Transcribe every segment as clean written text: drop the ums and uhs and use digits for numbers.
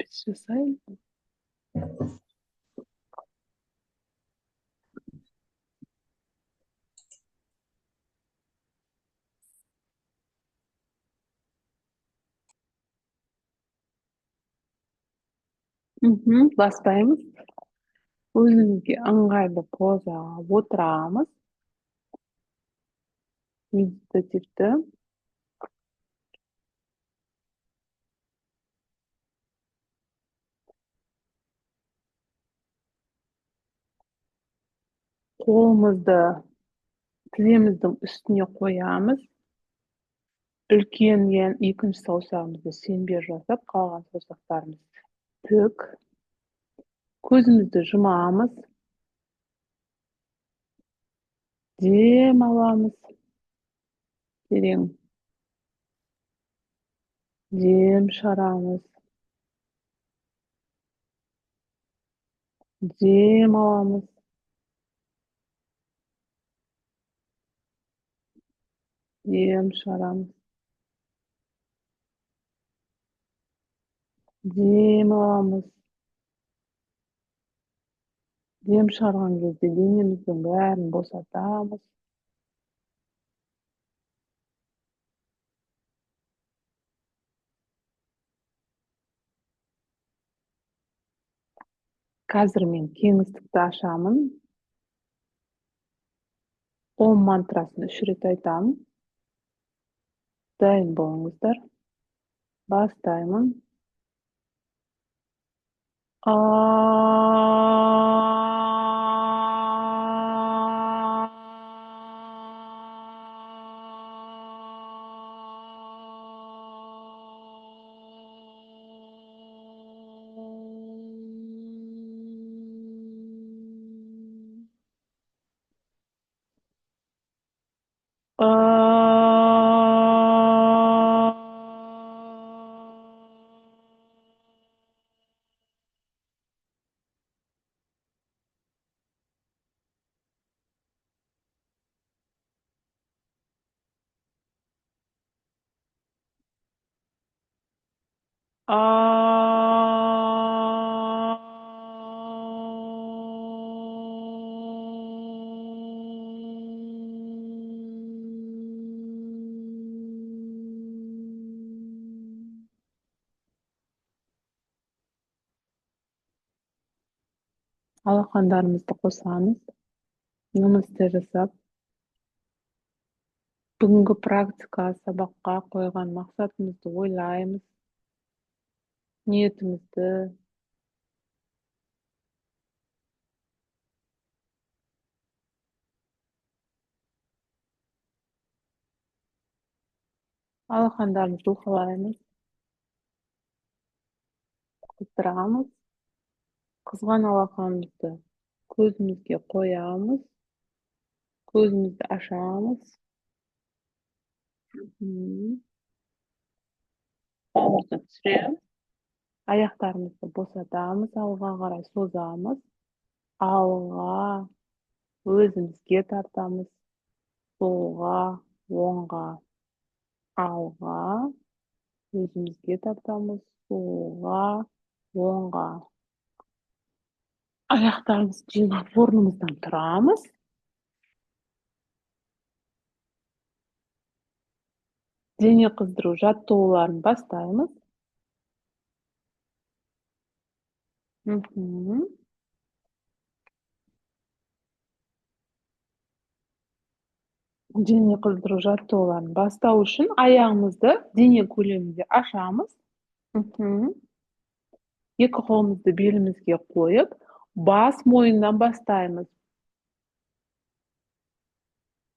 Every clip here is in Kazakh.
Biz жасаймыз. Бастаймыз. Өзімізге ыңғайлы позаға отырамыз. Медитативті. Қолымызды тіземіздің үстіне қоямыз. Үлкен екінші саусағымызды шеңбер жасап, қалған саусақтарымыз тік. Көзімізді жұмамыз. Дем аламыз. Терең. Дем шығарамыз. Дем аламыз. Дем шығарамыз. Дем аламыз. Дем шығарған кезде денеміздің бәрін босатамыз. Қазір мен кеңістікті ашамын. Ом мантрасын 3 рет айтамын. Дайын болыңыздар. Бастаймын. Алақандарымызды қосамыз. Намасте жасап, бүгінгі практика сабаққа қойған мақсатымызды ойлаймыз. Ниетімізді. Алақандарымызды уқалаймыз. Қыздырамыз. Қызған алақанымызды көзімізге қоямыз. Көзімізді ашамыз. Қолымызды түсіреміз. Аяқтарымызды босатамыз, алға қарай созамыз. Алға өзімізге тартамыз. Солға, оңға, алға өзімізге тартамыз. Солға, оңға. Аяқтарымызды жинап орнымыздан тұрамыз. Дене қыздыру жаттығуларын бастаймыз. Дене қыздыру жаттығуларын бастау үшін аяғымызды дене көлемінде ашамыз. Екі қолымызды белімізге қойып, бас мойыннан бастаймыз.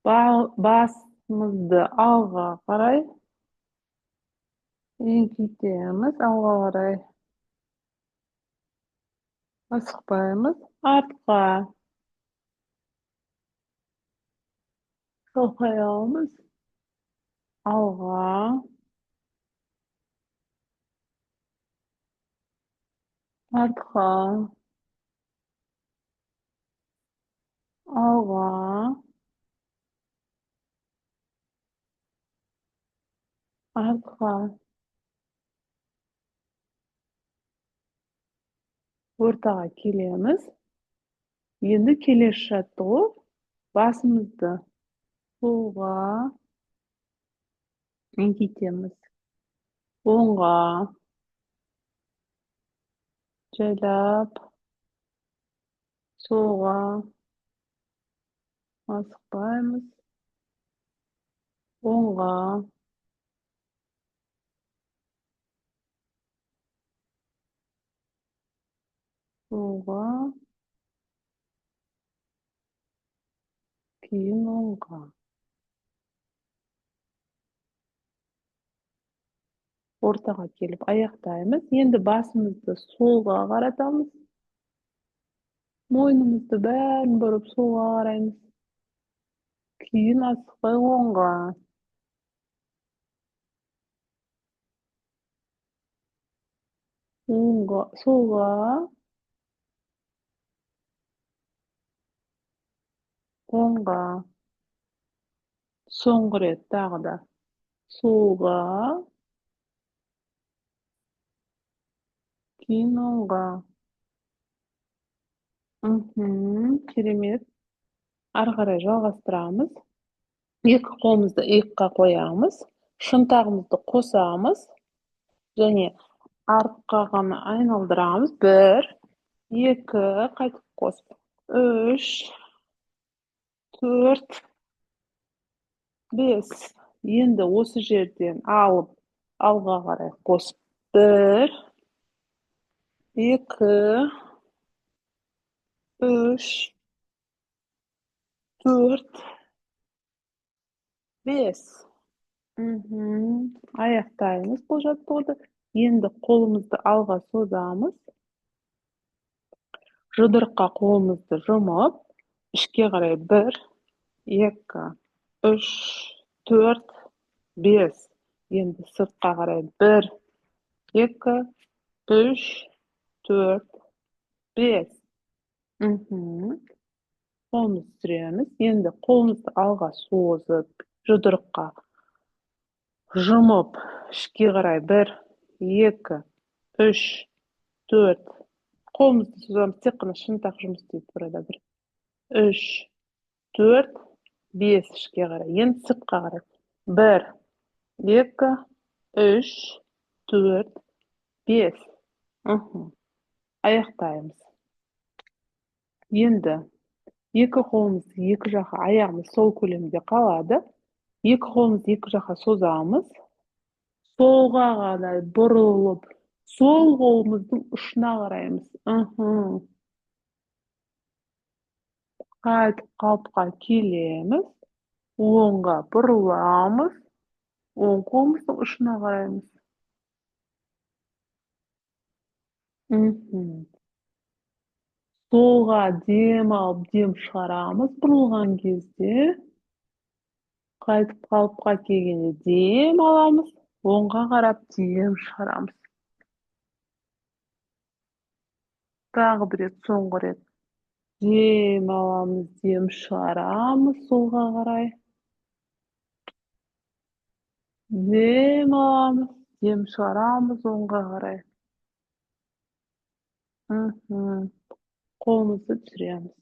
Басымызды алға қарай еңкейтеміз, алға қарай асықпаймыз, артқа салқай аламыз, алға, артқа, алға, артқа, O'rtaga kelamiz. Endi kelesi shartda basımızды solga egitemiz. O'ngga jaylab, solga asıqlaymiz. O'ngga, solga, keyin o'ngga. O'rtaga kelib аяқтаймыз. Endi basımızды solga qaratamız. Moynumuzdu bärini burib solga qaraýmyz. Keyin asıqlay o'ngga. O'ngga, solga, o'ngga. Soňgy ret dagda. Solga, keyin o'ngga. Keremet. Ary garaj jalgastyrabys. Eki kolumuzda ýyka goýabys. Şyntagymyzdy kosabys. Және arkagany aýnaldyrabys. 1, 2, gaýtyp kosyp. 3, 4, 5. Endi osy жерden alyp alga garay kosyp. 1, 2, 3, 4, 5. Aýakdaýmyz boşap boldy. Endi kolumuzdy alga sozamyz. Jydyrykka kolumuzdy jumyp, işke garay 1, 2, 3, 4, 5. Endi syrtga garay 1, 2, 3, 4, 5. Kolumuzy sürýämiz. Endi kolumuzdy alga sozyp, jydyrykka jumyp, işke garay 1, 2, 3, 4. Kolumuzdy sozamyz, tekne şyntak jumys diýip burada bir. 3, 4, 5 işke garay. Endi syrtga garay. 1, 2, 3, 4, 5. Aýakdaýmyz. Endi iki kolumuzdy iki jaka aýagymyz sol kölemde galady. Iki kolumuzdy iki jaka sozamyz. Solga garay burylyp, sol golumyzyň uçuna garaýmyz. Gaýtyp galpga kelemiz. Oňga burulýarmyz. Oň kolumyzyň uçuna garaýmyz. Solga dem alyp dem çygaramyz burulgan кезде. Gaýtyp galpga kelgende dem alamyz. Oňga garap dem çygaramyz. Dagy bir ret, soňky ret. Dem alamyz, dem çygaramyz solga garay. Dem alamyz, dem çygaramyz oňga garay. Kolumuzdy düşürýämiz.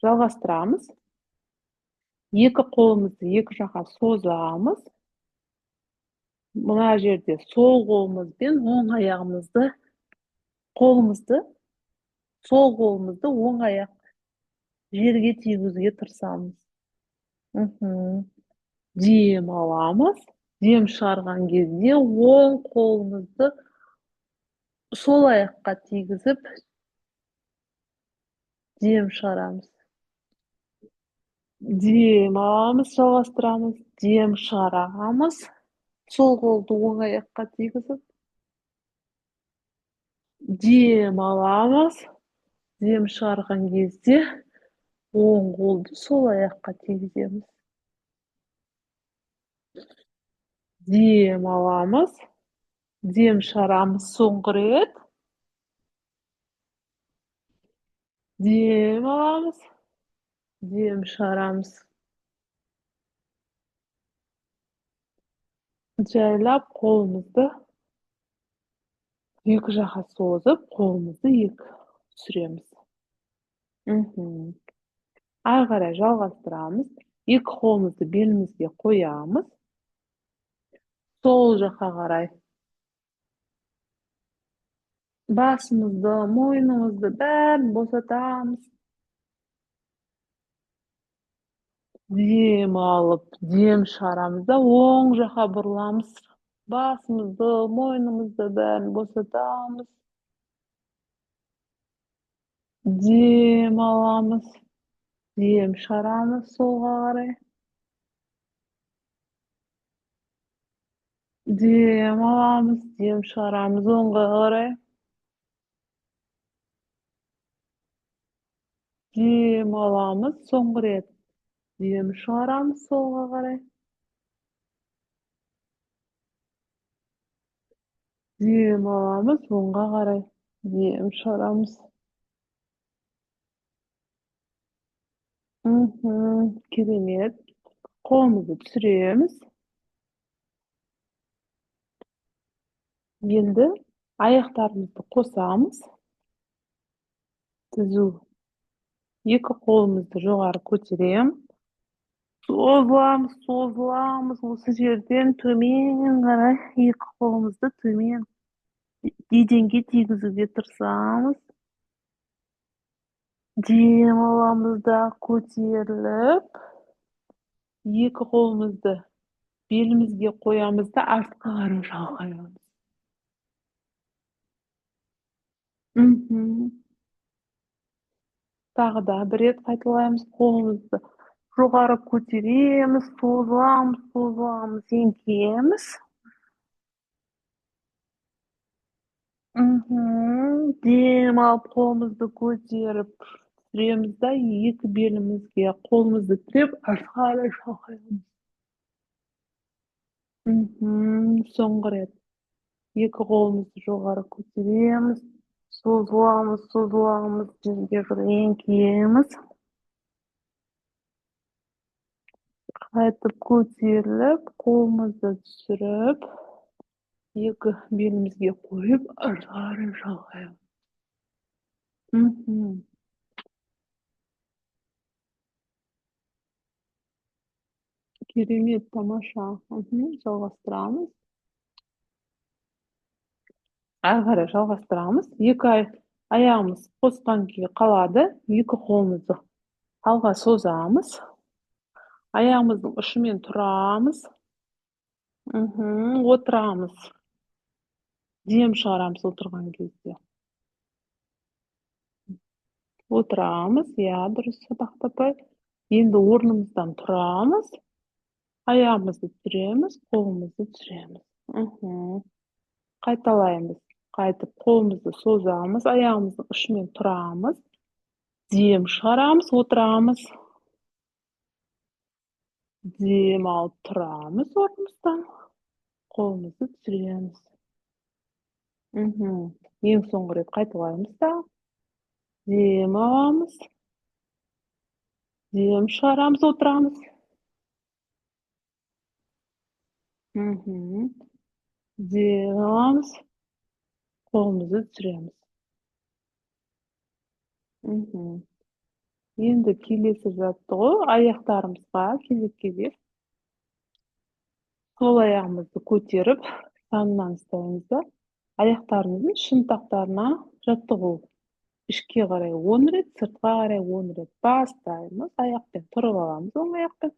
Jalgastyrabys. Iki kolumuzdy iki jaka sozamyz. Muna jerde sol golumyz bilen oň aýagymyzdy sol golumuzdy oň aýak jerge tiýgizge tyrsamyz. Dem alamyz. Dem çygargan кезде oň kolumuzdy sol aýakka tiýgizip dem çygaramyz. Dem alamyz, jalgastyrabys. Dem çygaramyz. Sol goldy oň aýakka tiýgizip dem alamyz. Dem çygargan кезде oň goldy sol aýakka tiýgizemiz. Dem alamyz. Dem çygaramyz soňky ret. Dem alamyz. Dem çygaramyz. Jaylap kolumuzdy Екі жаққа созып, қолымызды екі түсіреміз. Ары қарай жалғастырамыз. Екі қолымызды белімізге қоямыз. Сол жаққа қарай басымызды, мойнымызды бәрін босатамыз. Дем алып, дем шығарамыз да оң жаққа бұрыламыз. Басымызды, мойнымызды бәрін босатамыз. Дем аламыз. Дем шығарамыз солға қарай. Дем аламыз, дем шығарамыз оңға қарай. Дем аламыз, соңғы рет. Дем шығарамыз солға қарай. Дем аламыз, оңға қарай. Дем шығарамыз. Керемет. Қолымызды түсіреміз. Енді аяқтарымызды қосамыз. Түзу. Екі қолымызды жоғары көтерем. Созыламыз. Осы жерден төмен қарай екі қолымызды төмен еденге тигізуге тырысамыз. Дем аламыз да көтеріліп, екі қолымызды белімізге қоямыз да артқа қарай шалқаймыз. Тағы да бір рет қайталаймыз. Қолымызды жоғары көтереміз, созыламыз, еңкейеміз. Дем алып, қолымызды көтеріп түсіреміз да екі белімізге қолымызды тіреп, артқа қарай шалқаймыз. Соңғы рет. Екі қолымызды жоғары көтереміз, созыламыз, жерге қарай еңкейеміз. Қайтып көтеріліп, қолымызды түсіріп, екі белімізге қойып, артқа қарай шалқаймыз. Керемет, тамаша. Жалғастырамыз. Ары қарай жалғастырамыз. Екі аяғымыз қосқан күйі қалады. Екі қолымызды алға созамыз. Аяғымыздың ұшымен тұрамыз. Отырамыз. Дем шығарамыз отырған кезде. Отырамыз, дұрыс сабақтапай. Енді орнымыздан тұрамыз. Аяғымызды түсіреміз, қолымызды түсіреміз. Қайталаймыз. Қайтып қолымызды созамыз, аяғымыздың ұшымен тұрамыз. Дем шығарамыз, отырамыз. Дем алып тұрамыз орнымыздан. Қолымызды түсіреміз. Ең соңғы рет қайталаймыз да. Дем аламыз. Дем шығарамыз, отырамыз. Дем аламыз. Қолымызды түсіреміз. Енді келесі жаттығу аяқтарымызға кезек-кезек сол аяғымызды көтеріп, санынан ұстаймыз да, аяқтарымыздың шынтақтарына жаттығу. Ішке қарай 10 рет, сыртқа қарай 10 рет бастаймыз. Аяқпен тұрып аламыз, оң аяқпен.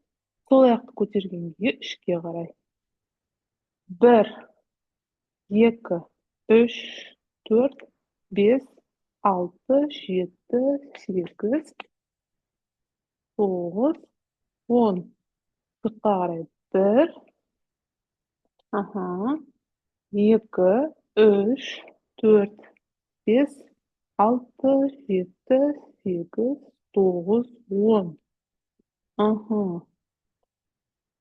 Сол аяқты көтергенге ішке қарай. 1, 2, 3, 4, 5, 6, 7, 8, 9, 10. Сыртқа қарай 1, 2, 3, 4, 5, 6, 7, 8, 9, 10.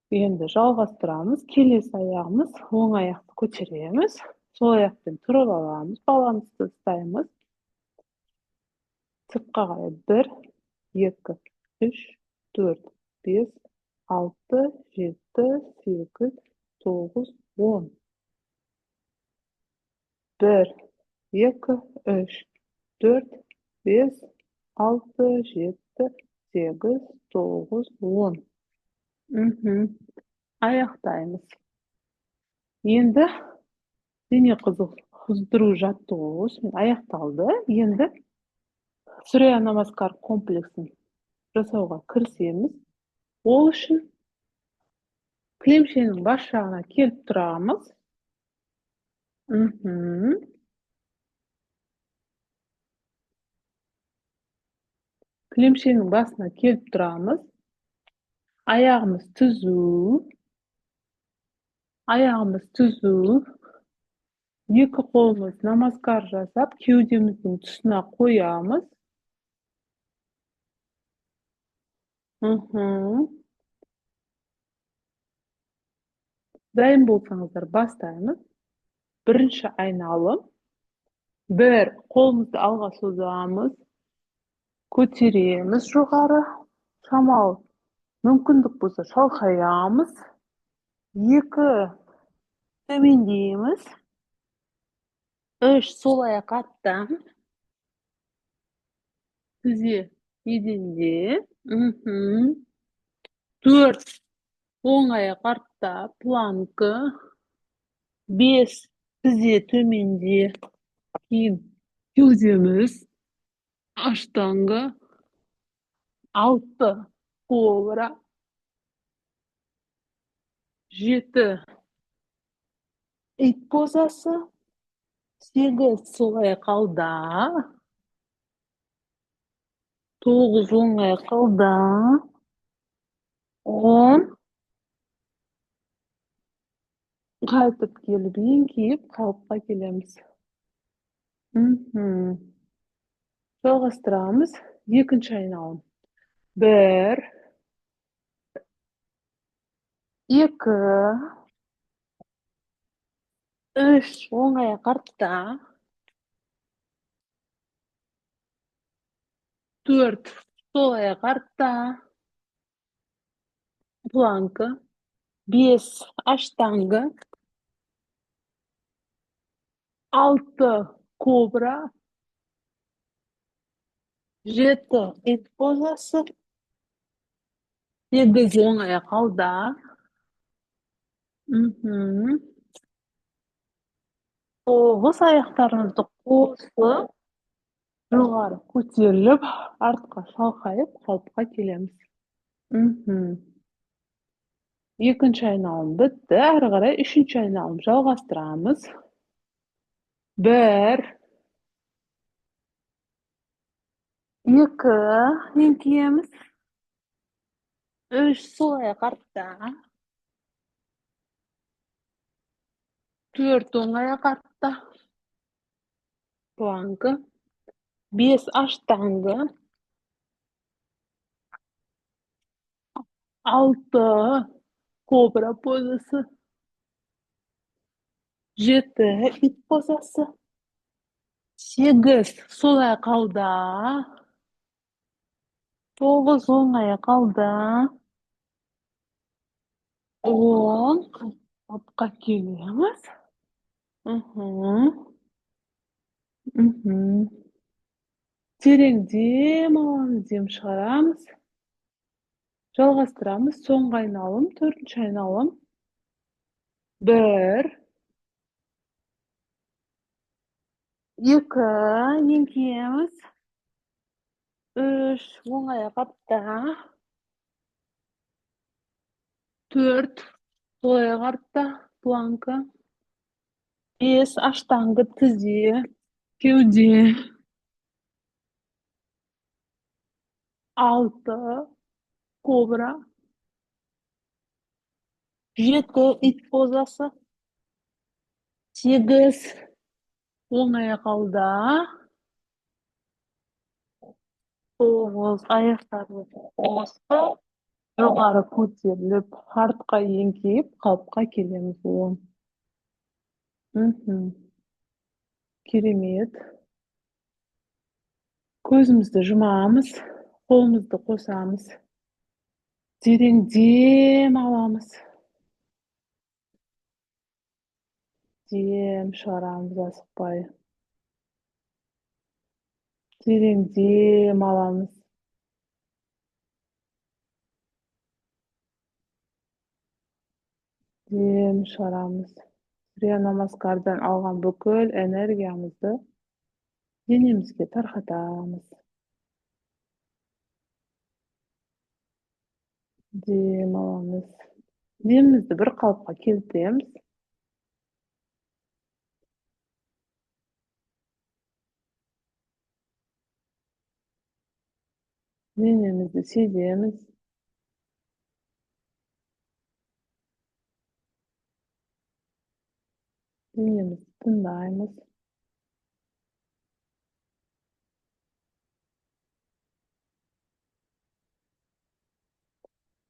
Енді жалғастырамыз. Келесі аяғымыз, оң аяқты көтереміз. Сол аяқпен тұрып аламыз, балансты ұстаймыз. Сыртқа қарай 1, 2, 3, 4, 5, 6, 7, 8, 9, 10. 1, 6, 7, 8, 9, 10. Мгм. Аяқтаймыз. Енді дене қыздыру жаттығуы аяқталды. Енді Сүрия намазкар комплексін жасауға кірісеміз. Ол үшін кілемшенің бас жағына келіп тұрамыз. Кілемшенің басына келіп тұрамыз. Аяғымыз түзу. Екі қолымыз намазкар жасап, кеудеміздің тұсына қоямыз. Дайын болсаңыздар бастаймыз. Бірінші айналым. Бір, қолымызды алға созамыз. Көтереміз жоғары. Шамалы мүмкіндік болса шалқаямыз. Екі, төмендейміз. Үш, сол аяқ аттан. Тізе еденде. Төрт, оң аяқ артта, планка. Бес, тізе төменде. Кейін кеудеміз. Аштанга. Алты, кобра. Жеті, ит позасы. Сегіз, сол аяқ алда. Тоғыз, оң аяқ алда. 10, қайтып келіп еңкейіп қалыпқа келеміз. Жалғастырамыз. Екінші айналым. 1, 2, 3, оң аяқ артта. 4, сол аяқ артта. Планка. 5, аштанга. 6, кобра. 7, ит позасы. 8, оң аяқ алда. 9, аяқтарымызды қосып, жоғары көтеріліп, артқа шалқайып, қалыпқа келеміз. Екінші айналым бітті. Әрі қарай үшінші айналым жалғастырамыз. 1, 2, еңкейеміз. 3, сол аяқ артта. 4, оң аяқ артта. Планка. 5, аштанга. 6, кобра позасы. 7, ит позасы. 8, сол аяқ алда. 9, оң аяқ алда. 10, қалыпқа келеміз. Терең дем аламыз, дем шығарамыз. Жалғастырамыз. Соңғы айналым, төртінші айналым. 1, 2, еңкейеміз. 3, оң аяқ артта. 4, сол аяқ артта, планка. 5, аштанга, тізе, кеуде. 6, кобра. 7, ит позасы. 8, оң аяқ алда. 9, аяқтарымызды қосып, жоғары көтеріліп, артқа еңкейіп, қалыпқа келеміз. 10. Керемет. Көзімізді жұмамыз, қолымызды қосамыз. Терең дем аламыз. Дем шығарамыз асықпай. Терең дем аламыз. Dem шығарамыз. Крия намаскардан алған бүкіл энергиямызды денемізге тарқатамыз. Dem аламыз. Демімізді бір қалыпқа келтіреміз. Денемізді сеземіз. Денемізді тыңдаймыз.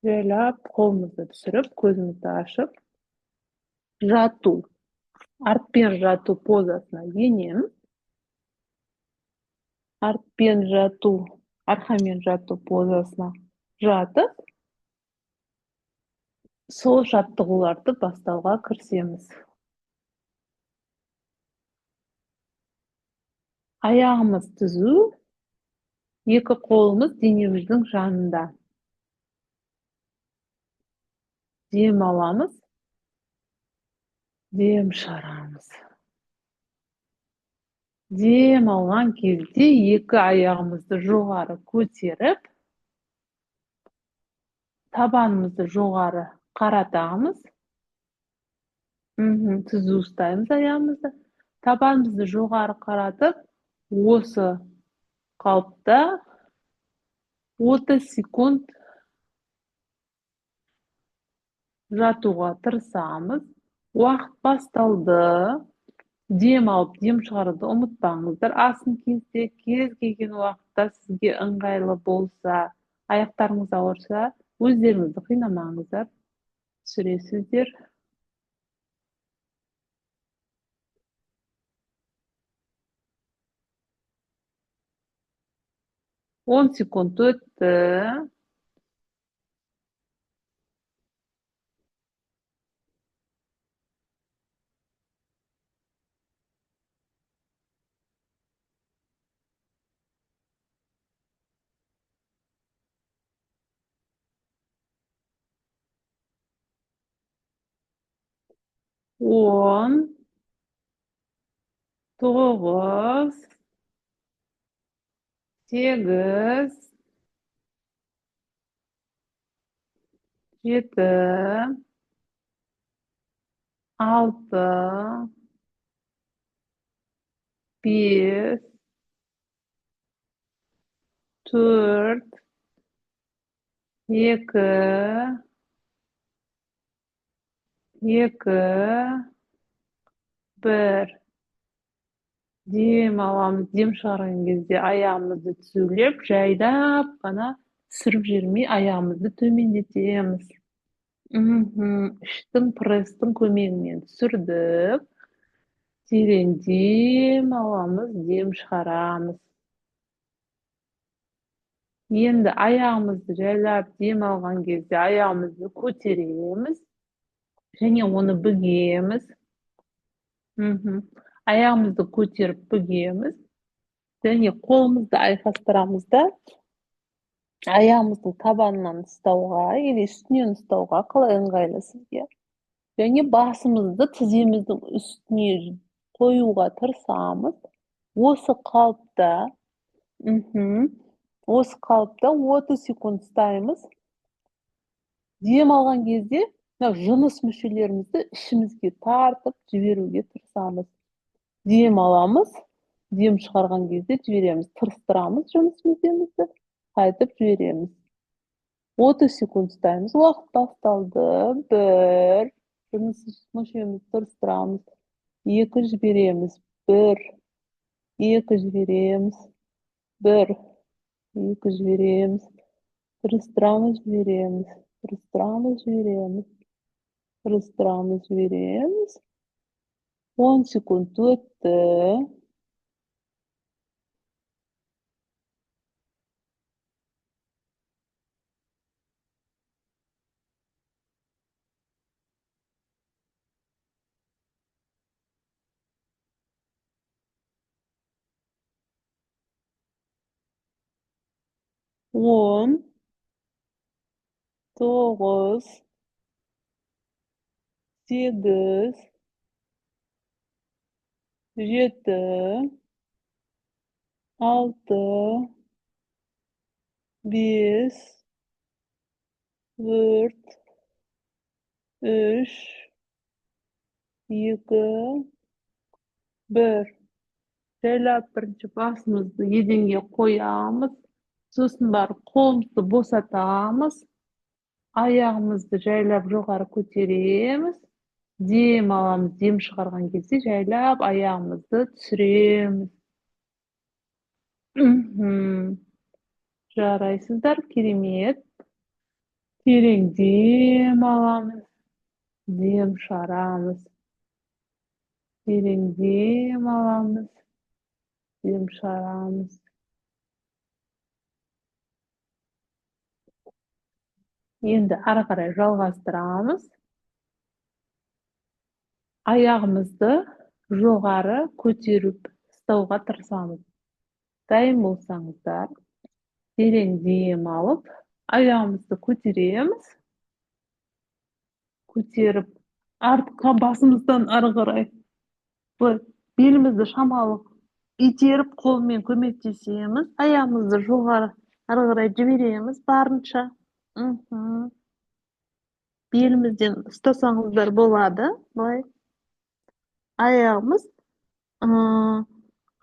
Жайлап қолымызды түсіріп, көзімізді ашып, жату, артпен жату позасына енеміз. Артпен жату, арқамен жату позасына жатып, сол жаттығуларды бастауға кірісеміз. Аяғымыз түзу, екі қолымыз денеміздің жанында. Дем аламыз, дем шығарамыз. Дем алған кезде екі аяғымызды жоғары көтеріп, табанымызды жоғары қаратамыз. Түзу ұстаймыз аяғымызды. Табанымызды жоғары қаратып, осы қалыпта 30 секунд жатуға тырысамыз. Уақыт басталды. Дем алып, дем шығаруды ұмытпаңыздар. Асын кезде, кез келген уақытта сізге ыңғайлы болса, аяқтарыңыз ауырса, өздеріңізді қинамаңыздар. Түсіресіздер. 10 секунд өтті. 10, 9, 8, 7, 6, 5, 4, 2, 1. Дем аламыз. Дем шығарған кезде аяғымызды түзулеп, жайдап қана түсіріп жібермей, аяғымызды төмендетеміз. Іштің пресстің көмегімен түсірдік. Терең дем аламыз, дем шығарамыз. Енді аяғымызды жайлап дем алған кезде аяғымызды көтереміз және оны бүгеміз. Аяғымызды көтеріп бүгеміз және қолымызды айқастырамыз да аяғымыздың табанынан ұстауға или үстінен ұстауға қалай ыңғайлы сізге. Және басымызды тіземіздің үстіне қоюға тырысамыз. Осы қалыпта 30 секунд ұстаймыз. Дем алған кезде жыныс мүшелерімізді ішімізге тартып жіберуге тырысамыз. Дем аламыз, дем шығарған кезде жібереміз, тырыстырамыз жыныс мүшемізді, қайтып жібереміз. 30 секунд ұстаймыз. Уақыт басталды. 1, жыныс мүшемізді тырыстырамыз. 2 жібереміз. 1, 2 жібереміз. 1, 2 жібереміз. Тырыстырамыз, жібереміз. Тырыстырамыз, жібереміз. Тырыстырамыз, жібереміз. 10 секунд өтті. он, тоғыз, сегіз, жеті, алты, бес, төрт, үш, екі, бір. Жайлап бірінші басымызды еденге қоямыз. Сосын барып қолымызды босатамыз. Аяғымызды жайлап жоғары көтереміз. Дем аламыз. Дем шығарған кезде жайлап аяғымызды түсіреміз. Жарайсыздар, керемет. Терең дем аламыз. Дем шығарамыз. Терең дем аламыз. Дем шығарамыз. Енді ары қарай жалғастырамыз. Аяғымызды жоғары көтеріп ұстауға тырысамыз. Дайын болсаңыздар, терең дем алып, аяғымызды көтереміз. Көтеріп, артқа басымыздан ары қарай. Белімізді шамалы итеріп, қолмен көмектесеміз. Аяғымызды жоғары ары қарай жібереміз барынша. Белімізден ұстасаңыздар болады. Былай. Аяғымыз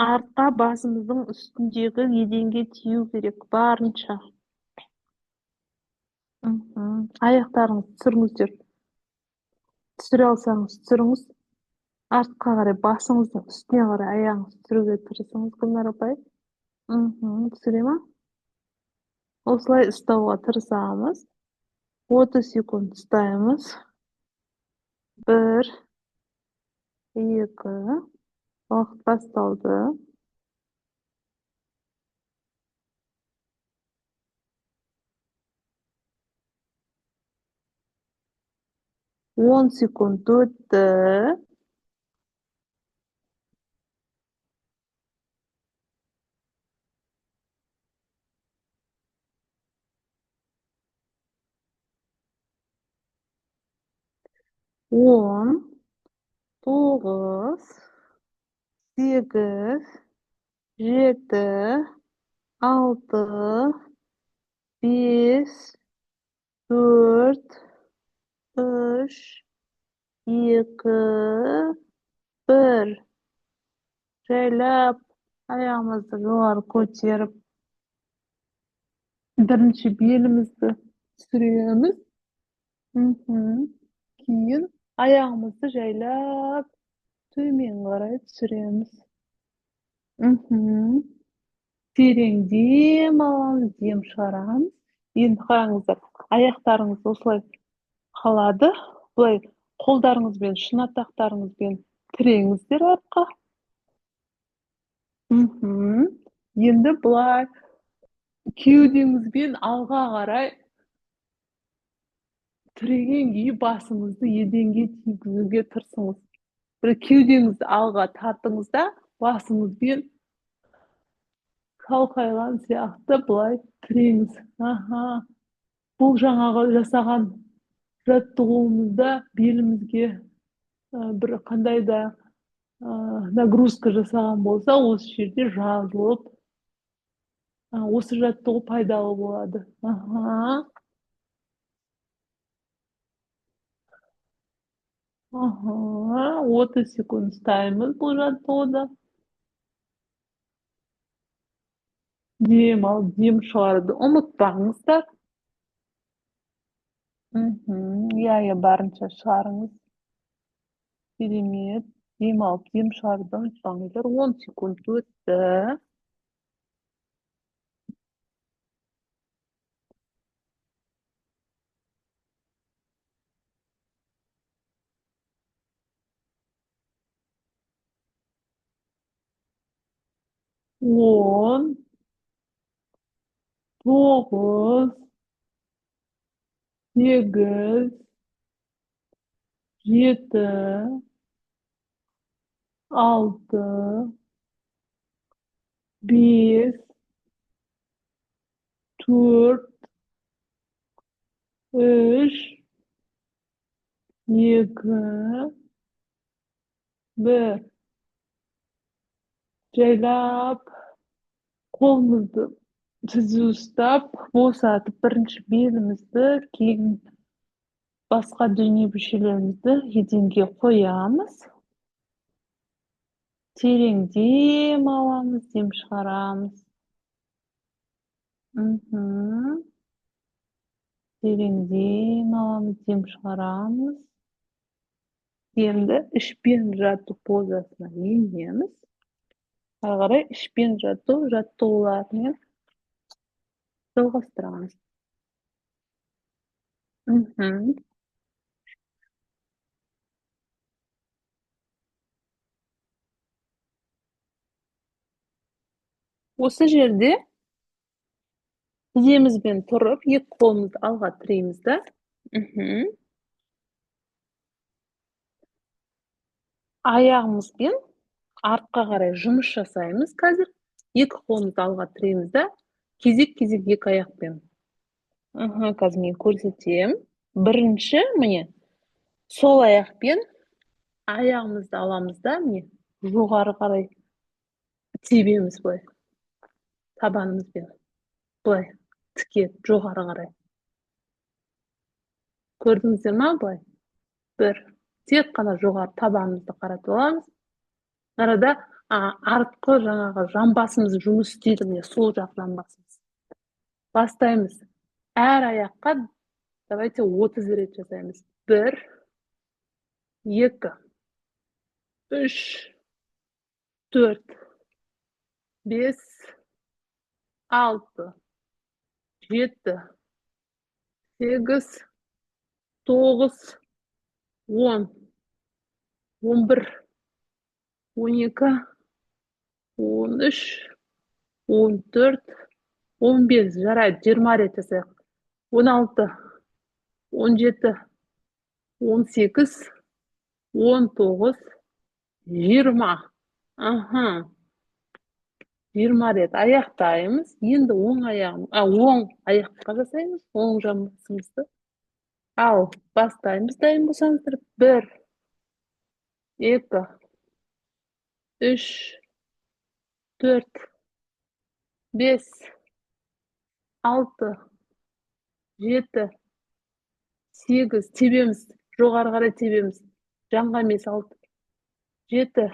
артқа басымыздың үстіндегі еденге тию керек барынша. Аяқтарыңызды түсіріңіздер. Түсіре алсаңыз түсіріңіз. Артқа қарай басыңыздың үстіне қарай аяғыңызды түсіруге тырысыңыз, Гүлнар апай. Түсіре ма? Осылай ұстауға тырысамыз. 30 секунд ұстаймыз. 1, 2, уақыт басталды. 10 секунд өтті. Он, 9, 8, 7, 6, 5, 4, 3, 2, 1. Жайлап аяғымызды жоғары көтеріп, бірінші белімізді түсіреміз. Кейін аяғымызды жайлап төмен қарай түсіреміз. Терең дем аламыз, дем шығарамыз. Енді қараңыздар, аяқтарыңыз осылай қалады. Бұлай қолдарыңызбен, шынатақтарыңызбен тіреңіздер артқа. Енді бұлай кеудеңізбен алға қарай тіреген күйі басыңызды еденге тигізуге тырысыңыз. Бір кеудеңізді алға тартыңыз да, басыңызбен қалқайған сияқты бұлай тіреңіз. Бұл жаңағы жасаған жаттығуымызда белімізге бір қандай да нагрузка жасаған болса, осы жерде жазылып, осы жаттығу пайдалы болады. 30 секунд ұстаймыз бұл жаттығуды. Дем алып, дем шығаруды ұмытпаңыздар. Иә, барынша шығарыңыз. Керемет. Дем алып, дем шығаруды ұмытпаңыздар. 10 секунд өтті. 10, 9, 8, 7, 6, 5, Төрт, үш, екі, бір. Жайлап қолымызды түзу ұстап, босатып, бірінші белімізді, кейін басқа дене мүшелерімізді еденге қоямыз. Терең дем аламыз, дем шығарамыз. Терең дем аламыз, дем шығарамыз. Демді ішпен жату позасына енеміз. Ары қарай ішпен жату жаттығулармен жалғастырамыз. Осы жерде тіземізбен тұрып, екі қолымызды алға тірейміз да. Аяғымызбен артқа қарай жұмыс жасаймыз қазір. Екі қолымызды алға тірейміз да. Кезек-кезек екі аяқпен. Қазір мен көрсетем. Бірінші, міне, сол аяқпен аяғымызды аламыз да, міне, жоғары қарай тебеміз былай. Табанымызбен. Былай, тіке, жоғары қарай. Көрдіңіздер ма былай? Бір. Тек қана жоғары табанымызды қаратып аламыз. Арада артқы жаңағы жамбасымыз жұмыс істейді, міне, сол жақ жамбасымыз. Бастаймыз. Әр аяққа давайте 30 рет жасаймыз. 1, 2, 3, 4, 5, 6, 7, 8, 9, 10, 11, 12, 13, 14, 15, жарайды, 20 рет жасайық. 16, 17, 18, 19, 20. 20 рет аяқтаймыз. Енді оң аяққа жасаймыз, оң жамбасымызды. Ал, бастаймыз, дайын болсаңыздар. 1, 2, 3, 4, 5, 6, 7, 8, тебеміз, жоғары қарай тебеміз. Жанға емес, 6, 7,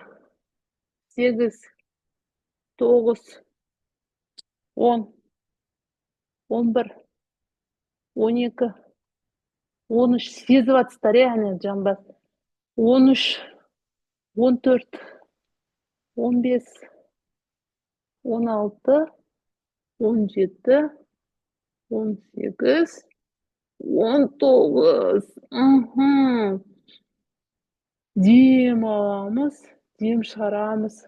8, 9, 10, 11, 12, 13, сезіп атыстар, әне жамбас. 13, 14, 15, 16, 17, 18, 19. Дем аламыз, дем шығарамыз.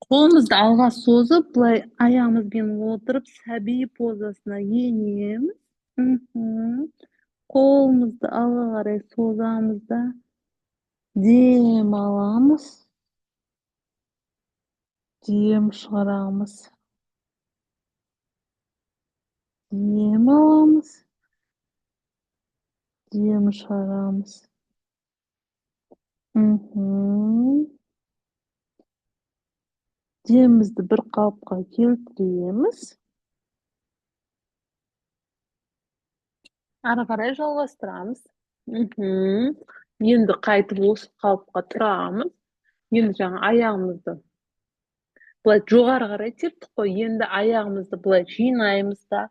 Қолымызды алға созып, бұлай аяғымызбен отырып, сәби позасына енеміз. Қолымызды алға қарай созамыз да, дем аламыз, дем шығарамыз. Дем аламыз, дем шығарамыз. Демімізді бір қалыпқа келтіреміз. Ары қарай жалғастырамыз. Енді қайтып осы қалыпқа тұрамыз. Енді жаңа аяғымызды былай жоғары қарай тептік қой. Енді аяғымызды былай жинаймыз да,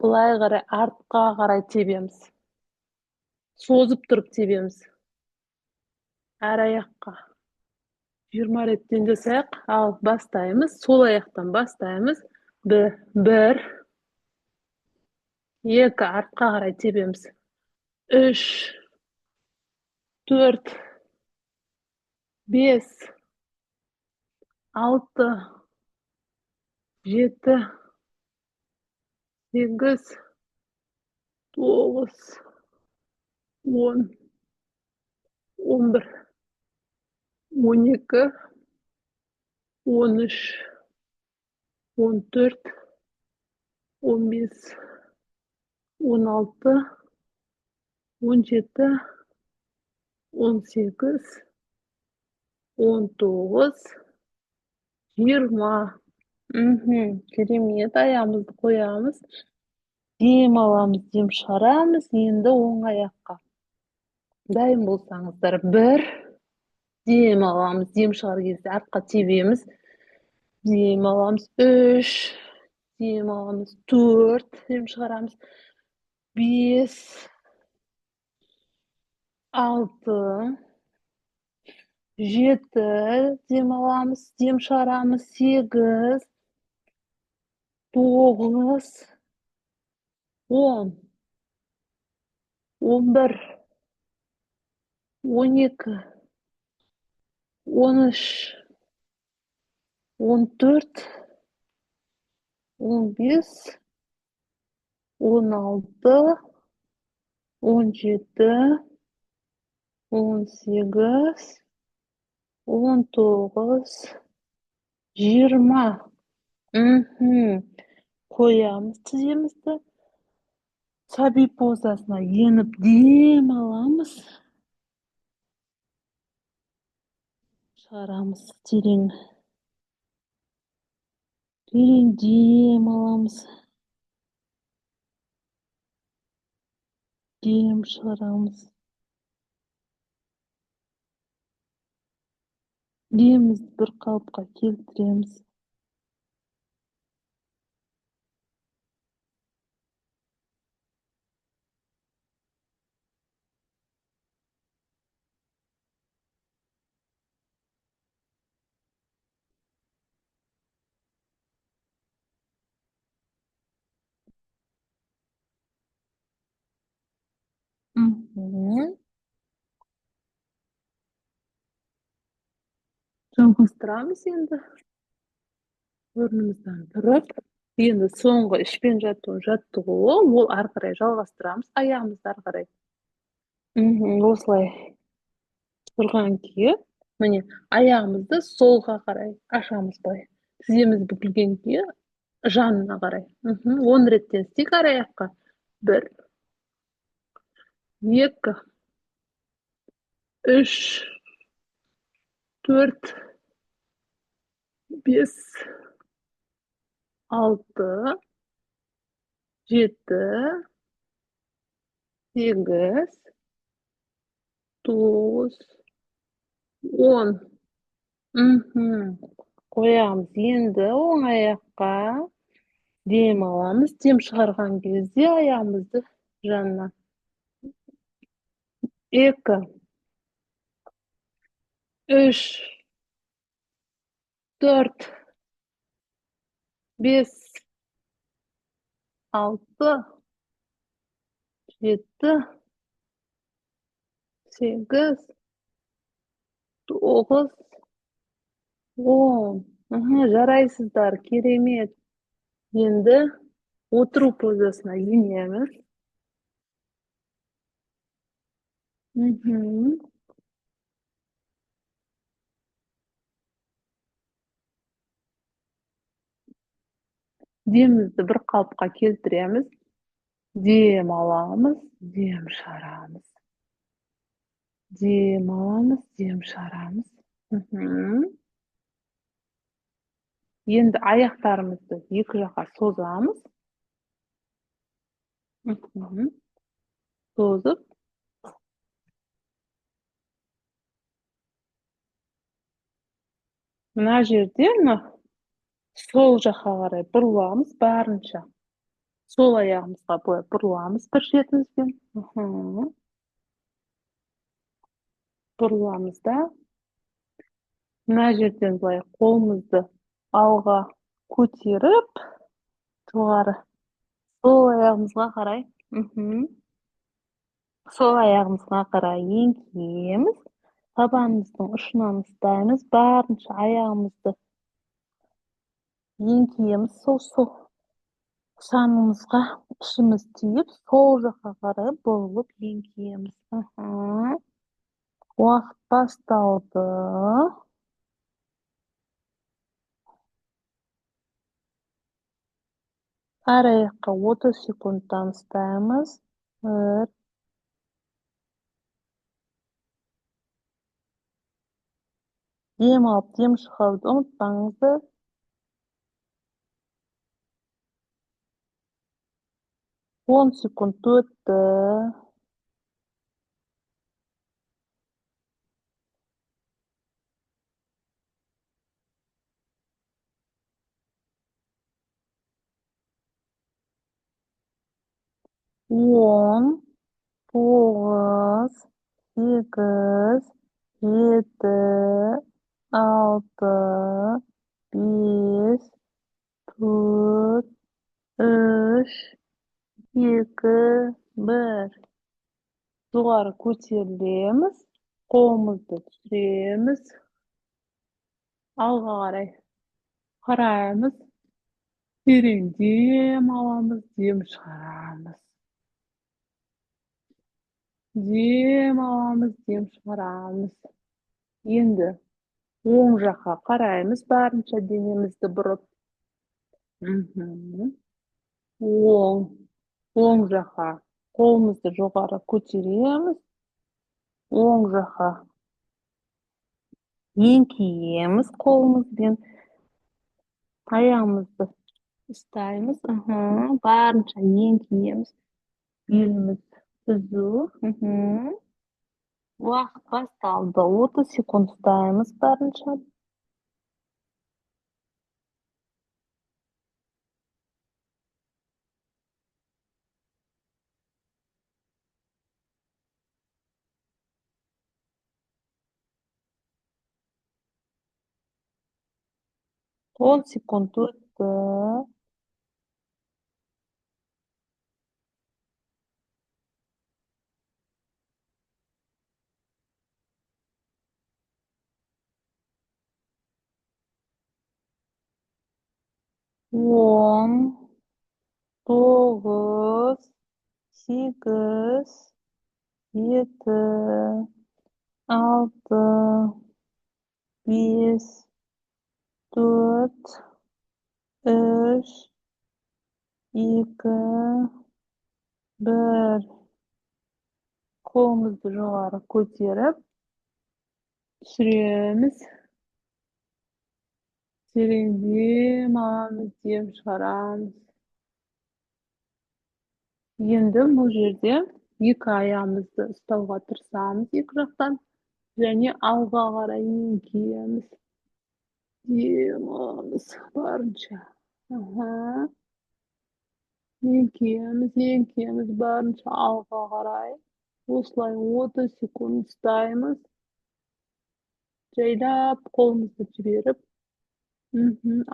былай қарай артқа қарай тебеміз. Созып тұрып тебеміз. Әр аяққа 20 реттен жасайық. Ал, бастаймыз. Сол аяқтан бастаймыз. 1, 2, артқа қарай тебеміз. 3, 4, 5, 6, 7, 8, 9, 10, 11, 12, 13, 14, 15, 16, 17, 18, 19, 20. Керемет. Ayağımızды koyamız. Dem alamız, dem шығарамыз. Енді оң аяққа. Дайын болсаңыздар. 1, dem alamız, dem шығар кезде артқа тебеміз. Dem alamız. 3, dem alamız. 4, dem шығарамыз. 5, 6, 7, dem alamız, dem шығарамыз. 8, 9, 10, 11, 12, 13, 14, 15, 16, 17, 18, 19, 20. Koyamız tizemizді. Sabi pozasına yenip dem alamız. Шығарамыз терең. Терең dem alamız. Dem шығарамыз. Демізді бір қалыпқа келтіреміз. Жалғастырамыз енді. Орнымыздан тұрып, енді соңғы ішпен жаттығу, ол ары қарай жалғастырамыз. Аяғымызды ары қарай. Осылай тұрған күйі, міне аяғымызды солға қарай ашамыз былай. Тіземіз бүгілген күйі жанына қарай. 10 реттен істейік ар аяққа. 1, 2, 3, 4, 5, 6, 7, 8, 9, 10. Koyamız. Енді оң аяққа dem alamız. Dem шығарған кезде аяғымызды жанына. 2, 3, 4, 5, 6, 7, 8, 9, 10. Жарайсыздар, керемет. Енді отыру позасына енеміз. Демізді бір қалыпқа келтіреміз. Dem alamız, dem шығарамыз. Dem alamız, dem шығарамыз. Енді аяқтарымызды екі жаққа созамыз. Созып, мына жерде сол жаққа қарай бұрыламыз барынша. Сол аяғымызға былай бұрыламыз бір шетімізбен. Бұрыламыз да. Мына жерден былай қолымызды алға көтеріп, жоғары. Сол аяғымызға қарай. Сол аяғымызға қарай еңкейеміз. Табанымыздың ұшынан ұстаймыз. Барынша аяғымызды еңкейеміз. Сол санымызға ішіміз тиіп, сол жаққа қарай бұрылып еңкейеміз. Уақыт басталды. Arayakka 30 sekunddan ısıtaymiz. Bir. Dem alıp dem çıkarıp unutmaňyzdy. 10 sekund ötdi. On, toğuz, sekiz, yedi, alty, beş, dört, üç, iki, bir. Jogary köçürilýärmiz. Golumyzdy düşürýärmiz. Alga garaj garaýmyz. Birinji dem alamiz, dem çıgaramyz. Dem alamiz, dem çıgaramyz. Endi oň jaka garaýmyz barynça denemizi burup. Mhm. Oň, oň jaka golumyzdy jogary köçürýärmiz. Oň jaka ýeňkiýärmiz kolumyz bilen. Ayağımızda ısıtayımız. Aha, barınça ýeňkiýärmiz. Belimiz düzü. Wagt baştaldy. 30 sekund ısıtayımız barınça. 10 sekund ötdi. 10, 9, 8, 7, 6, 5, 4, 3, 2, 1. Kolumyzdy jogary köçerip düşürýärmiz. Birinji mamamyz dem çıgaramyz. Endi bu jerde iki ayağımızda ıstawga tırsamyz iki jakdan және alga garaý ýeňkiýärmiz. Dem alamiz barynça. Aha. Ýeňkiýärmiz barynça alga garaý. Oslay 30 sekund ıstaýmyz. Jaýlap golumyzdy jibirip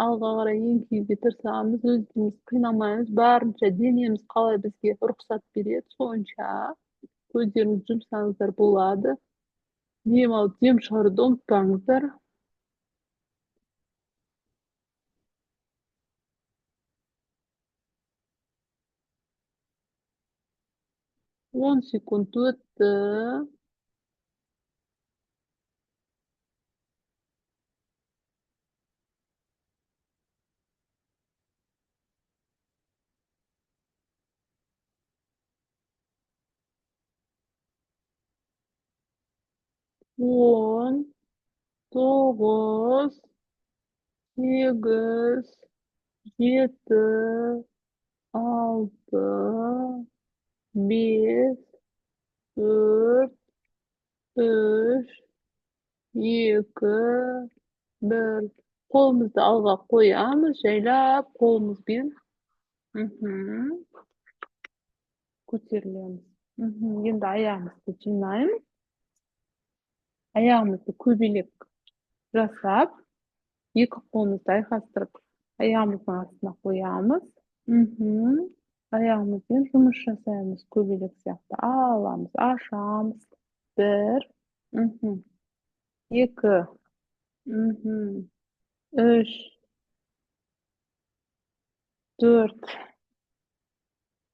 alga garaý ýeňkiyip tirsamyz, özümiz kynamaýmyz, barynça denemiz galay bizge ruhsat berýär, şonça gözlerinizi jumsaňyzlar bolady. Dem alyp dem çygarypdy unutmaňyzlar. 10 sekund ötdi. 10, 9, 8, 7, 6, 5, 4, 3, 2, 1. Kolumyzdy alga goýamyz, jaýlap kolumyz bilen köçürilýärmiz. Endi ayağımızdy jynaýmyz. Ayağımızdy köbelik jasap, iki kolumyzdy aýhastyryp ayağımyzyň astyna goýamyz. Ayağımyz bilen jumuş jasaýmyz, köbelik ýakda alamyz, aşamyz. 1, 2, 3, 4,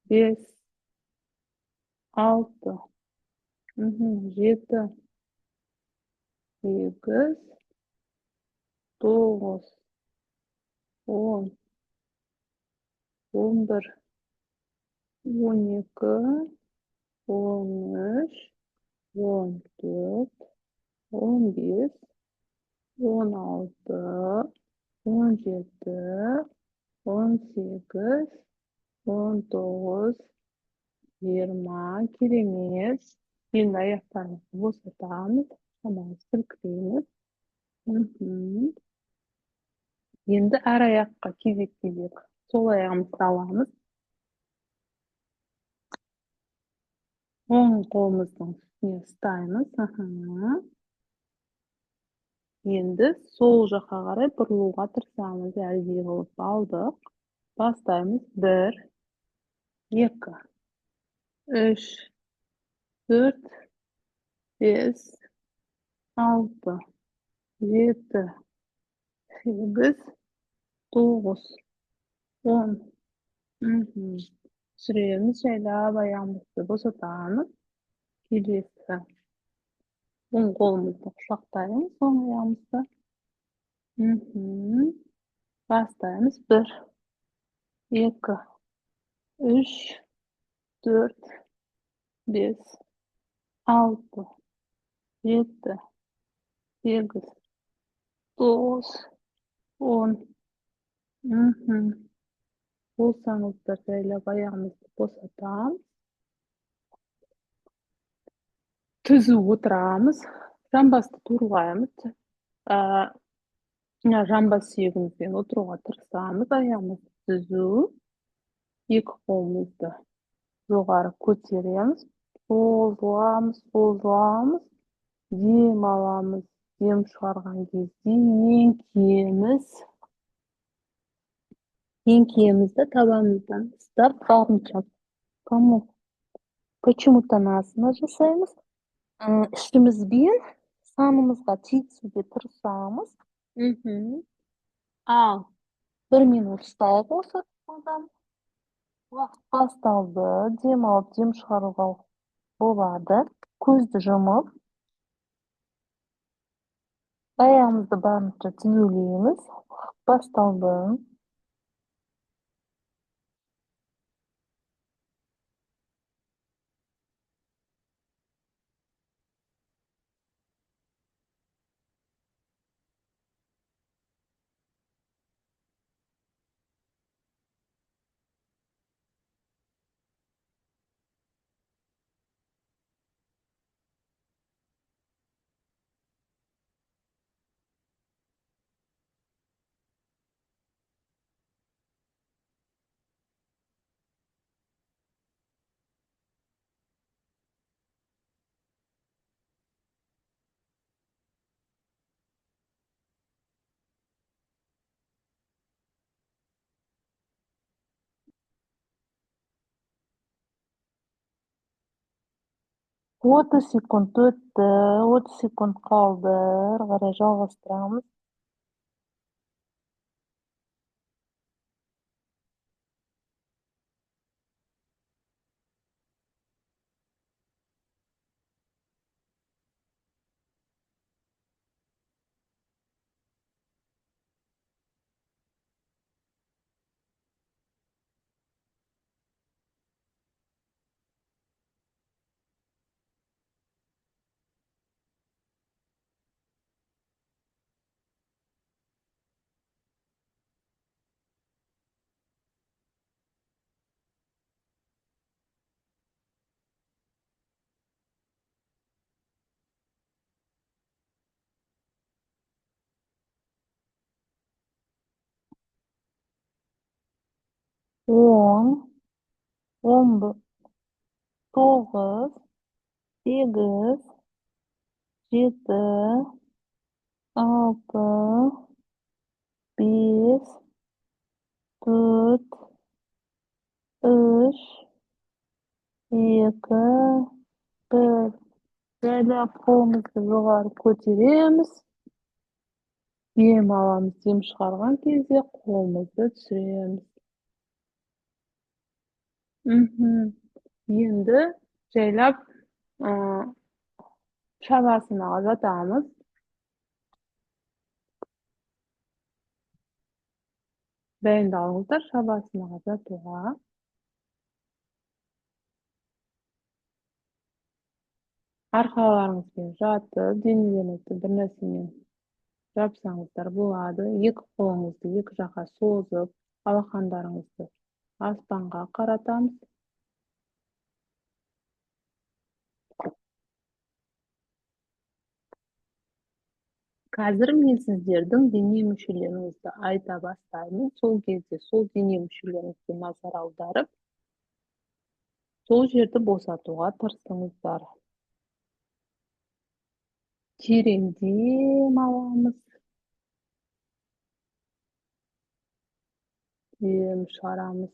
5, 6, 7, 8, 9, 10, 11, 12, 13, 14, 15, 16, 17, 18, 19, 20. Keremiz. Şimdi ayaklarımızı boşaltamiz. Tamam, silkileymiz. Mhm. Endi ar oyoqqa kezek-kezek sol oyog'imizni olamiz. O'ng qo'limizning ustiga ustaymiz. Aha. Endi sol yoqqa qaray buriluvga tirsamiz. Yig'ilib oldik. Bastaymiz. 1, 2, 3, 4, 5, 6, 7, 8, 9, 10. Mhm. Süremiz şeýle ayağımızı boşaltamiz. Kelesi. Oň golumyzdy guşakdaýmyz, soň ayağımyzda. Mhm. Bastaýmyz. 1, 2, 3, 4, 5, 6, 7, 8, 9, 10. Mhm. Bolsaňyzda şeýle ayağımyzdy boşaltamyz. Tüzüp oturamyz. Jambasy turgaýmyz. Jamba suyagimizden oturga tyrsamyz. Ayağımyzdy tüzüp, iki golumyzdy jogary köterýämiz. Sozlamyz, sozlamyz. Dem alamyz. Dem çygargan кезде eňkýemizde tabanymyzdan ıstab barynça почемутанасына жасаймыз. Işimizben sanymyzga çeýtişige tyrşamyz. Mhm. Al. 1 minut ustaýyk bolsa adam wagt bastaldy, dem alyp dem çygarypga bolady. Közdi jumyp ayağımızı barınça tüzüleyimiz. Bastaldy. 30 sekund ötdi, 30 sekund kaldı. Gara жалгастырамыз. On, 9, 8, 7, 6, 5, 4, 3, 2, 1. Şeýle kolumyzdy jogary köterýämiz. Dem alamyz, dem çygargan кезде kolumyzdy düşürýämiz. Mhm. Endi şeýlep şabasyna gatamyz. Дайындалыңыздар шабасынаға жатуға. Арқаларыңызбен жатып, денелеріңізді бір нәрсемен жапсаңыздар болады. Екі қолыңызды екі жаққа созып, алақандарыңызды аспанға қаратамыз. Қазір мен сіздердің дене мүшелеріңізді айта бастаймын. Сол кезде сол дене мүшелеріңізге назар аударып, сол жерді босатуға тырысыңыздар. Терең дем аламыз. Дем шығарамыз.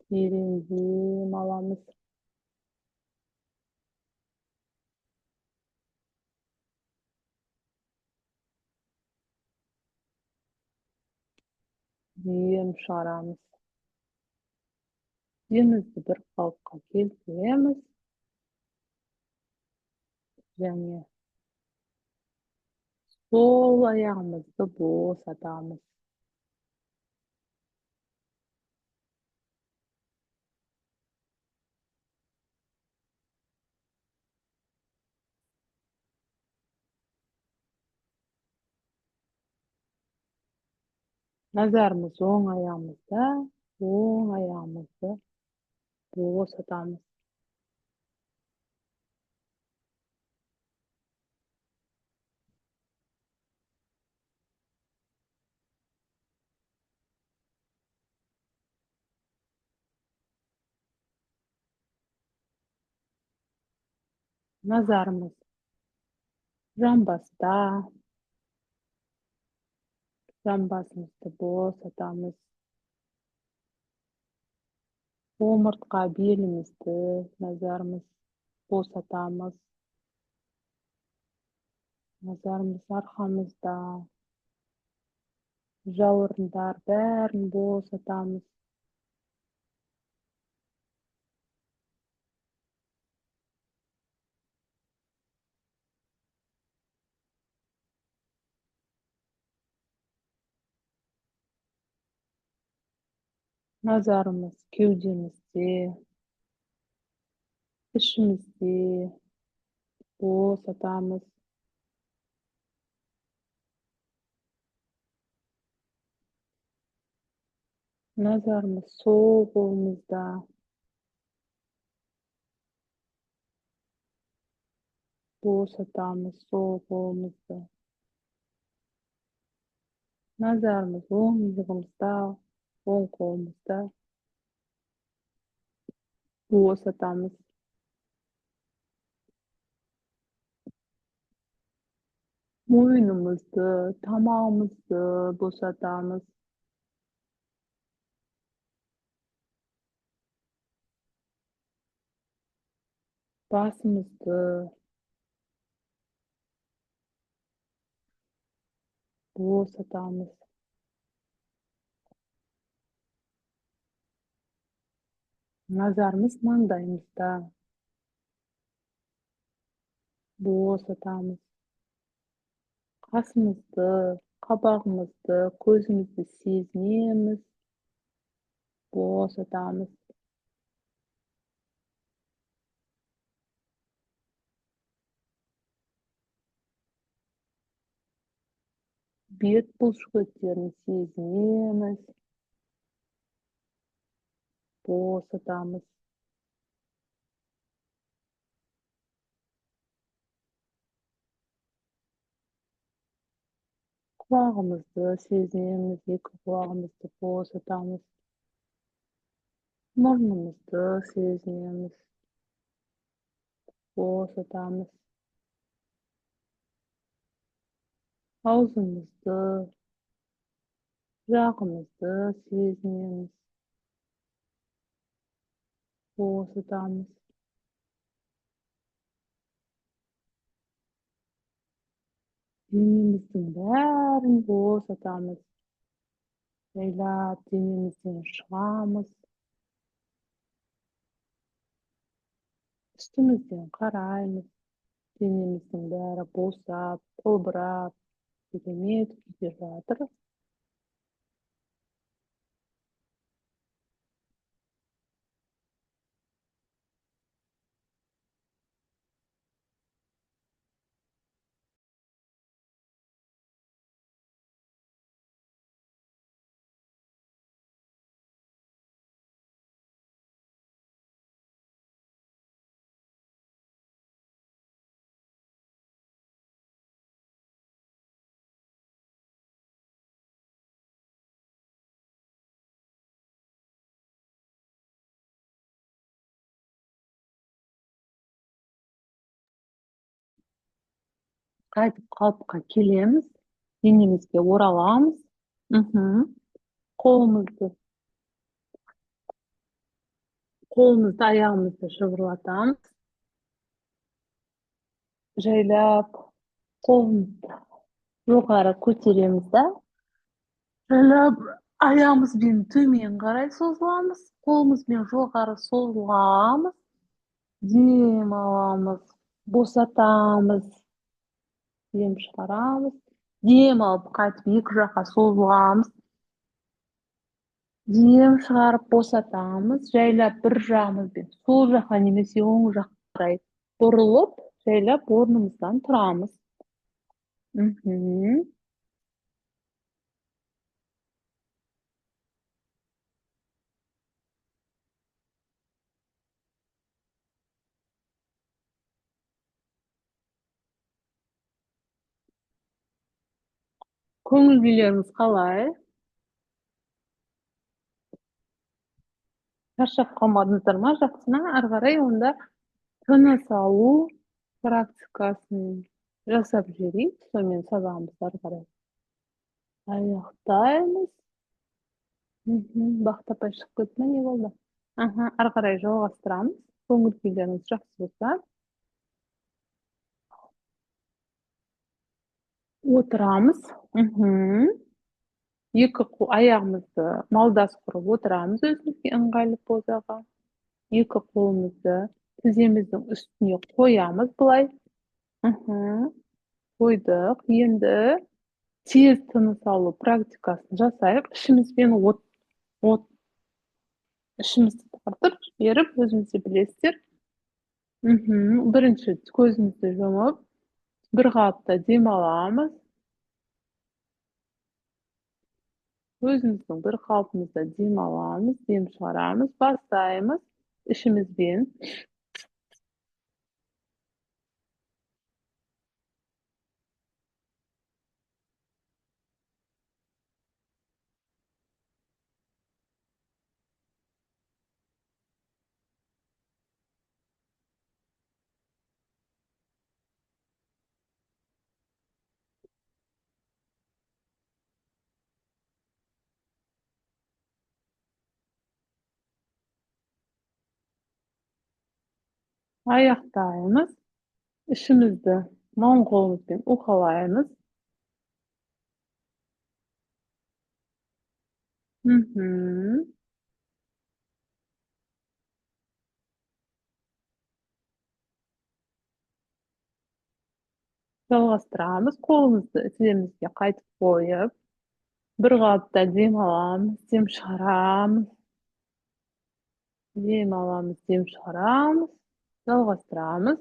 Терең дем аламыз. Дем шығарамыз. Демізді бір қалыпқа келтіреміз. Және сол аяғымызды босатамыз. Назарымыз оң аяғымызды босатамыз. Назарымыз жамбаста. Жамбасымызды босатамыз. Омыртқа белімізді назарымыз босатамыз. Назарымыз арқамызда. Жауырындар бәрін босатамыз. Назарымыз кеудемізде, ішімізде босатамыз. Назарымыз сол қолымызда. Босатамыз сол қолымызды. Назарымыз оң иығымызда, оң қолымызда. Босатамыз. Мойнымызды, тамағымызды босатамыз. Басымызды босатамыз. Назарымыз маңдайымызда. Босатамыз. Қасымызды, қабағымызды, көзімізді сезінеміз. Босатамыз. Бет бұлшықеттерін сезінеміз. Босатамыз. Құлағымызды сезінеміз, екі құлағымызды босатамыз. Мұрнымызды сезінеміз. Босатамыз. Аузымызды, жағымызды сезінеміз. Босатамыз. Денеміздің бәрін босатамыз. Жайлап денемізден шығамыз. Үстімізден қараймыз. денеміздің бәрі босап, қылбырап, керемет күйде жатыр. Қайтып қалыпқа келеміз, денемізге ораламыз. Мгм. Қолымызды, қолымызды, аяғымызды шыбырлатамыз. Жайлап қолымызды жоғары көтереміз да, жайлап аяғымызбен төмен қарай созыламыз. Қолымызбен жоғары созыламыз. Дем аламыз, босатамыз, дем шығарамыз. Дем алып қайтып екі жаққа созыламыз. Дем шығарып босатамыз. Жайлап бір жағымызбен сол жаққа немесе оң жаққа қарай бұрылып, жайлап орнымыздан тұрамыз. Мгм. Көңіл күйлеріңіз қалай? Шаршап қалмадыңыздар ма? Жақсы ма? Ары қарай онда тыныс алу практикасын жасап жіберейік. Сонымен сабағымызды ары қарай аяқтаймыз. Бақыт апай шығып кетті ме, не болды? Ары қарай жалғастырамыз. Көңіл күйлеріңіз жақсы болса, отырамыз. Екі аяғымызды малдас құрып отырамыз өзімізге ыңғайлы позаға. Екі қолымызды тіземіздің үстіне қоямыз былай. Қойдық. Енді тез тыныс алу практикасын жасайық. От ішімізді тартып жіберіп, өзіңіздер білесіздер. Бірінші көзімізді жұмып, бір қалыпта дем аламыз. Өзіміздің бір қалпымызда дем аламыз, дем шығарамыз, бастаймыз ішімізбен. Аяқтаймыз. Ішімізді оң қолымызбен уқалаймыз. Жалғастырамыз. Қолымызды тіземізге қайтып қойып, бір қалыпта дем аламыз, дем шығарамыз. Дем аламыз, дем шығарамыз. Жалғастырамыз.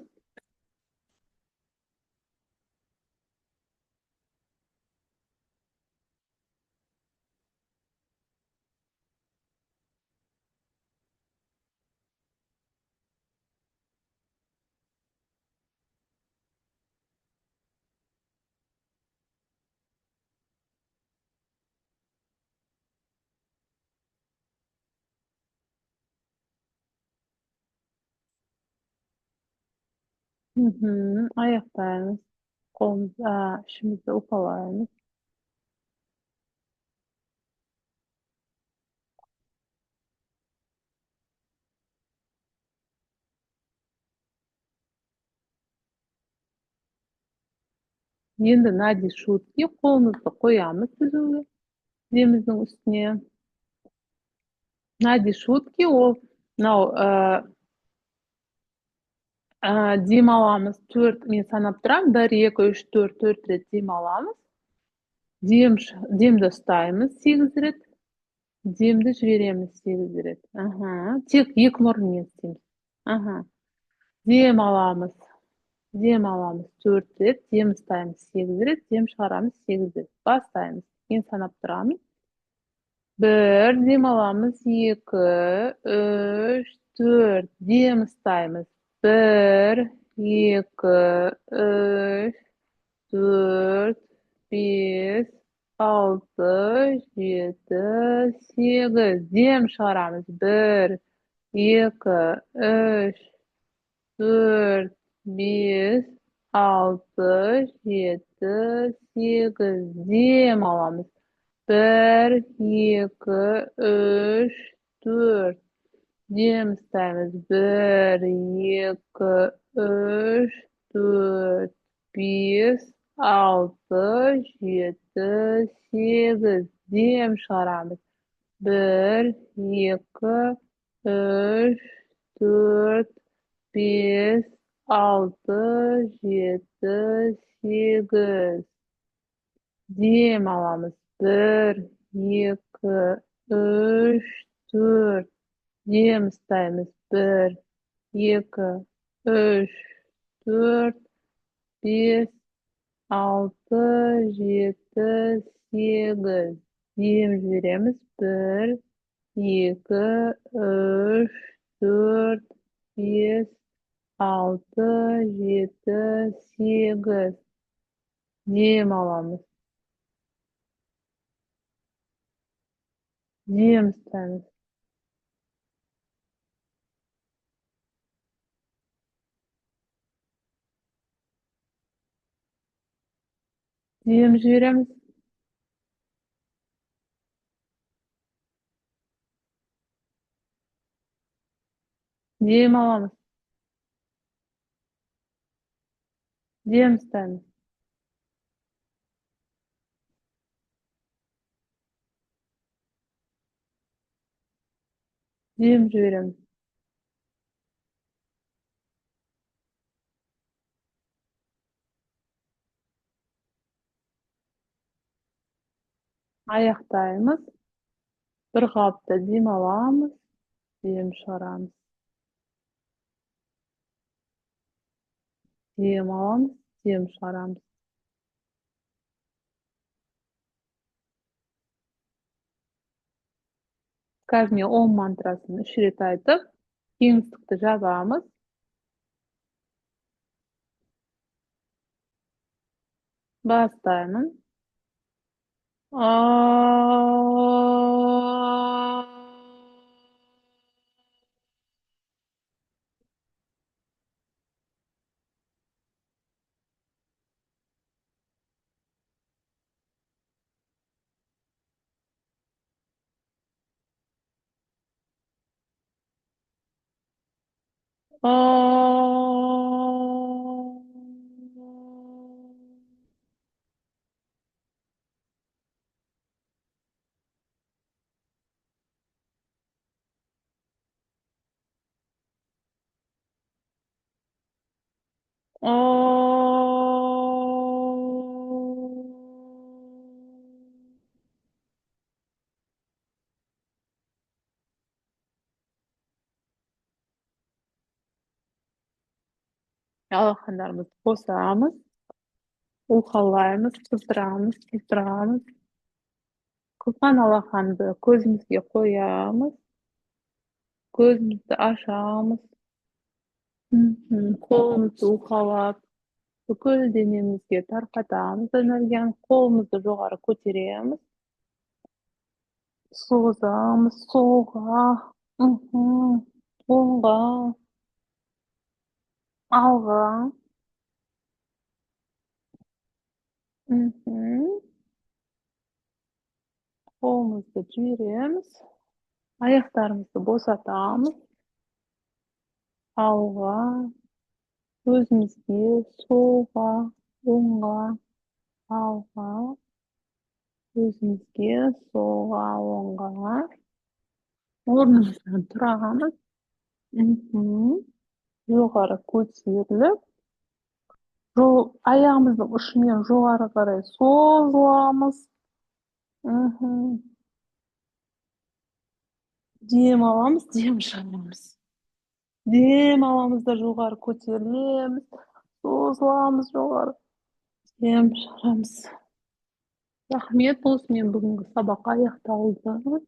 Аяқтаймыз. Ішімізді уқалаймыз. Енді нади шутки, қолымызды қоямыз тізуге, тіземіздің үстіне. Нади шутки ол мынау Dем alamız. Men sanap turam. 1, 2, 3, 4, 4 ret dem alamız. Demde ustaymız 8 ret. Demde jibiremiz 8 ret. Aha. Tek 2 murundan isteymiz. Aha. Dem alamız. Dem alamız 4 ret. Dem ustaymız 8 ret. Dem çıgaramız 8 ret. Bastaymız. Men sanap turamyn. 1, dem alamız 2, 3, 4. Dem ustaymız. 1, 2, 3, 4, 5, 6, 7, 8. Dem çıgaramız. 1, 2, 3, 4, 5, 6, 7, 8. Dem alamız. 1, 2, 3, 4. Dem istäýmiz. 1, 2, 3, 4, 5, 6, 7, 8. Dem şaramyz. 1, 2, 3, 4, 5, 6, 7, 8. Dem alamız. 1, 2, 3, 4. Dem istäýmiz. 1, 2, 3, 4, 5, 6, 7, 8. Dem jibiremiz. 1, 2, 3, 4, 5, 6, 7, 8. Dem alamız. Dem istäýmiz. Dem jibiremiz. Dem alamız. Dem istäýmiz. Dem jibiremiz. Aýakdaýmyz. Bir gapda dem alamyz, dem şaramyz. Dem alamyz, dem şaramyz. Kazmiýe 10 mantrasyny 3 ret aýdyp, kеңişlikde жазамыз. Bastaýmyn. Alakanlarymyzy boşamyz. Uhallaýmyz, kysdyramyz, kysdyramyz. Kysgan alakany gözümizge goýamyz. Gözümizdi açamyz. Kolumyzdy uhallap, бүкül denemizge tarkatamyz energiýany, kolumyzdy jogary köterýämiz. Sugzamyz, soňga, oňga, alga, kolumyzdy jibirýämiz. Aýaklarymyzdy boşatamyz. Alga, gözümizge, soňga, oňga, alga, gözümizge, soňga, oňga. Ornumyzdan turamyz. Mhm. жоғары көтеріліп, аяғымыздың ұшымен жоғары қарай созыламыз. Дем аламыз, дем шығарамыз. Дем аламыз да жоғары көтерілеміз, созыламыз жоғары. Дем шығарамыз. Рахмет, осымен бүгінгі сабақ аяқталды.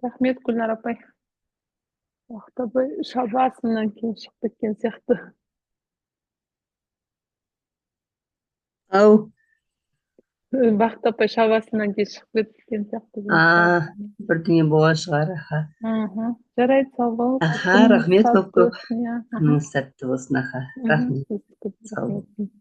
Рахмет, Гүлнар апай. Уақыт апай шабасынан кейін шығып кеткен сияқты. Ау, Бақыт апай шабасынан кейін шығып кеткен сияқты. бірдеңе болған шығар, аха. Жарайды, сау бол. Аха, рахмет, көп-көп. Күніңіз Күніңіз сәтті болсын, аха. Рахмет. сәтті болсын. Сау бол. Рахмет.